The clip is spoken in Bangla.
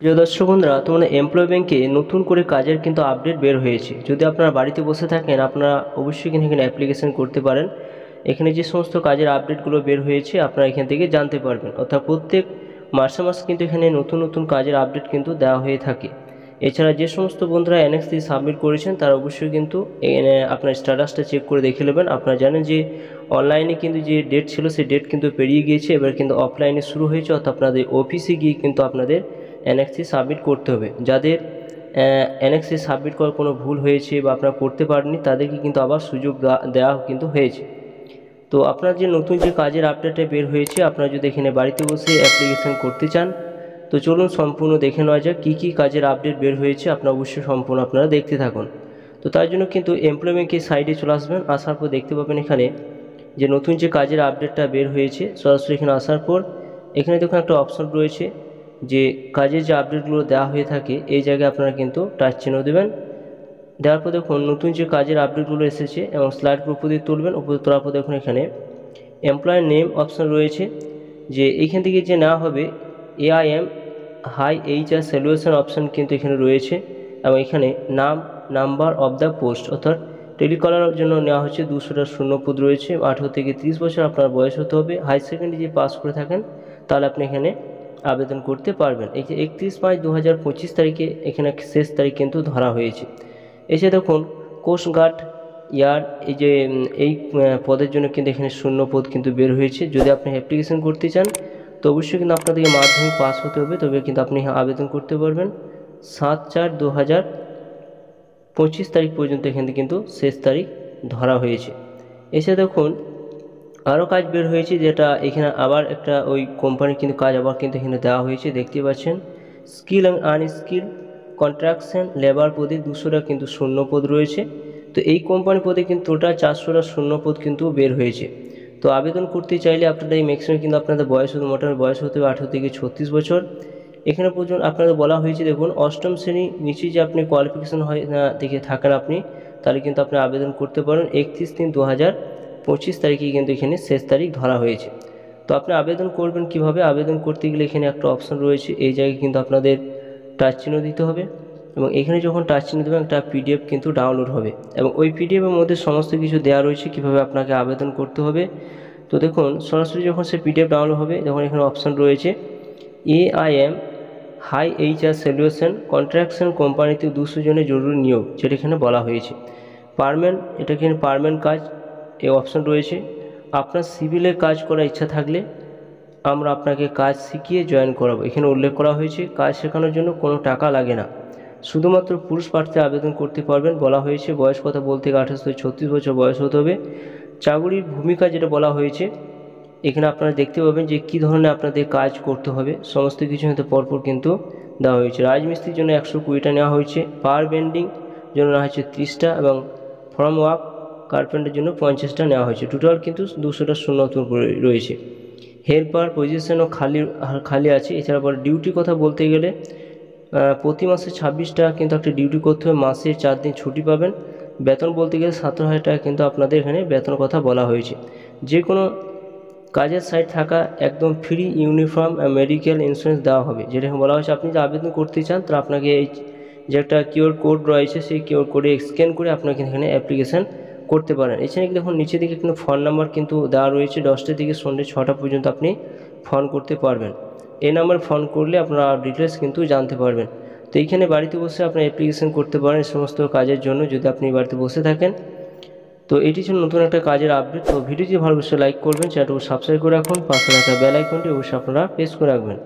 প্রিয় দর্শক বন্ধুরা, তোমাদের এমপ্লয় ব্যাংকে নতুন করে কাজের কিন্তু আপডেট বের হয়েছে। যদি আপনারা বাড়িতে বসে থাকেন, আপনারা অবশ্যই কিন্তু এখানে অ্যাপ্লিকেশন করতে পারেন। এখানে যে সমস্ত কাজের আপডেটগুলো বের হয়েছে আপনারা এখান থেকে জানতে পারবেন। অর্থাৎ প্রত্যেক মাসে মাসে কিন্তু এখানে নতুন নতুন কাজের আপডেট কিন্তু দেওয়া হয়ে থাকে। এছাড়া যে সমস্ত বন্ধুরা NX দিয়ে সাবমিট করেছেন তারা অবশ্যই কিন্তু আপনার স্ট্যাটাসটা চেক করে দেখে নেবেন। আপনারা জানেন যে অনলাইনে কিন্তু যে ডেট ছিল সেই ডেট কিন্তু পেরিয়ে গিয়েছে, এবার কিন্তু অফলাইনে শুরু হয়েছে। অর্থাৎ আপনাদের অফিসে গিয়ে কিন্তু আপনাদের NX সাবমিট করতে হবে। যাদের NX সাবমিট করার কোনো ভুল হয়েছে বা আপনারা করতে পারেননি তাদেরকে কিন্তু আবার সুযোগ দেওয়া কিন্তু হয়েছে। তো আপনার যে নতুন যে কাজের আপডেটটা বের হয়েছে, আপনারা যদি এখানে বাড়িতে বসে অ্যাপ্লিকেশন করতে চান তো চলুন সম্পূর্ণ দেখে নেওয়া যাক কী কী কাজের আপডেট বের হয়েছে। আপনারা অবশ্যই সম্পূর্ণ আপনারা দেখতে থাকুন। তো তার জন্য কিন্তু এমপ্লয় ব্যাংকের সাইডে চলে আসবেন। আসার পর দেখতে পাবেন এখানে যে নতুন যে কাজের আপডেটটা বের হয়েছে। সরাসরি এখানে আসার পর এখানে দেখুন একটা অপশন রয়েছে যে কাজের যে আপডেটগুলো দেওয়া হয়ে থাকে, এই জায়গায় আপনারা কিন্তু টাচ চিহ্ন দেবেন। দেওয়ার পর দেখুন নতুন যে কাজের আপডেটগুলো এসেছে এবং স্লাইডগুলো উপরে তুলবেন। উপরে তোলার পর দেখুন এখানে এমপ্লয়ার নেম অপশন রয়েছে, যে এইখান থেকে যে নেওয়া হবে AIM high HR solution option কিন্তু এখানে রয়েছে। এবং এখানে নাম, নাম্বার অফ দ্য পোস্ট অর্থাৎ টেলিকলারের জন্য নেওয়া হচ্ছে 200টা শূন্যপদ রয়েছে। 18 থেকে 30 বছর আপনার বয়স হতে হবে। হাই সেকেন্ডারি যে পাস করে থাকেন তাহলে আপনি এখানে আবেদন করতে পারবেন। এই যে 31/5/2025 তারিখে এখানে শেষ তারিখ কিন্তু ধরা হয়েছে। এসে দেখুন কোস্টগার্ড ইয়ার্ড, এই যে এই পদের জন্য কিন্তু এখানে শূন্যপদ কিন্তু বের হয়েছে। যদি আপনি অ্যাপ্লিকেশন করতে চান তো অবশ্যই কিন্তু আপনাদেরকে মাধ্যমিক পাস হতে হবে, তবে কিন্তু আপনি আবেদন করতে পারবেন। 7/4/2025 তারিখ পর্যন্ত এখানে কিন্তু শেষ তারিখ ধরা হয়েছে। এসে দেখুন আরও কাজ বের হয়েছে, যেটা এখানে আবার একটা ওই কোম্পানির কিন্তু কাজ আবার কিন্তু এখানে দেওয়া হয়েছে। দেখতে পাচ্ছেন skill and unskilled contraction labour পদে 200টা কিন্তু শূন্যপদ রয়েছে। তো এই কোম্পানি পদে কিন্তু টোটাল 400টা শূন্যপদ কিন্তু বের হয়েছে। তো আবেদন করতে চাইলে আপনাদের এই ম্যাক্সিমাম কিন্তু আপনাদের মোটামুটি বয়স হতে হবে 18 থেকে 36 বছর। এখানে পর্যন্ত আপনাদের বলা হয়েছে দেখুন অষ্টম শ্রেণী নিচে যে আপনি কোয়ালিফিকেশন হয় না দেখে থাকেন আপনি, তাহলে কিন্তু আপনি আবেদন করতে পারেন। 31/3/2025 তারিখে কিন্তু এখানে শেষ তারিখ ধরা হয়েছে। তো আপনি আবেদন করবেন কিভাবে? আবেদন করতে গেলে এখানে একটা অপশন রয়েছে, এই জায়গায় কিন্তু আপনাদের টাচ চিহ্ন দিতে হবে এবং এখানে যখন টাচ চিহ্ন দেবেন একটা PDF কিন্তু ডাউনলোড হবে এবং ওই PDFের মধ্যে সমস্ত কিছু দেওয়া রয়েছে কীভাবে আপনাকে আবেদন করতে হবে। তো দেখুন সরাসরি যখন সে PDF ডাউনলোড হবে তখন এখানে অপশন রয়েছে AIM high HR solution construction কোম্পানিতে 200 জনের জরুরি নিয়োগ, যেটা এখানে বলা হয়েছে। এটা এখানে পার্মানেন্ট কাজ এই অপশন রয়েছে। আপনার সিভিলের কাজ করার ইচ্ছা থাকলে আমরা আপনাকে কাজ শিখিয়ে জয়েন করাবো। এখানে উল্লেখ করা হয়েছে কাজ শেখানোর জন্য কোনো টাকা লাগে না, শুধুমাত্র পুরুষ প্রার্থী আবেদন করতে পারবেন। বলা হয়েছে বয়স কথা বলতে 28 থেকে 36 বছর বয়স হতে হবে। চাকুরির ভূমিকা যেটা বলা হয়েছে এখানে আপনারা দেখতে পাবেন যে কী ধরনের আপনাদের কাজ করতে হবে, সমস্ত কিছু হয়তো পরপর কিন্তু দেওয়া হয়েছে। রাজমিস্ত্রির জন্য 120টা নেওয়া হয়েছে, পাওয়ার বেন্ডিং জন্য নেওয়া হয়েছে 30টা এবং ফর্ম ওয়ার্ক কার্পেন্টের জন্য 50টা নেওয়া হয়েছে। টোটাল কিন্তু 200টা শূন্যপদ রয়েছে। হেল্পার পজিশনও খালি আছে। এছাড়া পরে ডিউটির কথা বলতে গেলে প্রতি মাসে 26টা কিন্তু একটা ডিউটি করতে হবে, মাসে 4 দিন ছুটি পাবেন। বেতন বলতে গেলে 17,000 টাকা কিন্তু আপনাদের এখানে বেতন কথা বলা হয়েছে। যে কোনো কাজের সাইট থাকা একদম ফ্রি ইউনিফর্ম মেডিকেল ইন্স্যুরেন্স দেওয়া হবে, যেটা বলা হয়েছে। আপনি যে আবেদন করতে চান তো আপনাকে এই যে একটা QR কোড রয়েছে সেই QR কোডে স্ক্যান করে আপনাকে এখানে অ্যাপ্লিকেশান করতে পারেন। এছাড়া দেখুন নিচে দিকে কিন্তু ফোন নাম্বার কিন্তু দেওয়া রয়েছে। 10টা থেকে সন্ধ্যে 6টা পর্যন্ত আপনি ফোন করতে পারবেন। এই নাম্বার ফোন করলে আপনারা ডিটেলস কিন্তু জানতে পারবেন। তো এইখানে বাড়িতে বসে আপনি অ্যাপ্লিকেশান করতে পারেন এই সমস্ত কাজের জন্য, যদি আপনি বাড়িতে বসে থাকেন। তো এটি ছিল নতুন একটা কাজের আপডেট। তো ভিডিওটি ভালো অবশ্যই লাইক করবেন, চ্যানেলটি সাবস্ক্রাইব করে রাখুন, পাশে রাখা বেল আইকনটি অবশ্যই আপনারা প্রেস করে রাখবেন।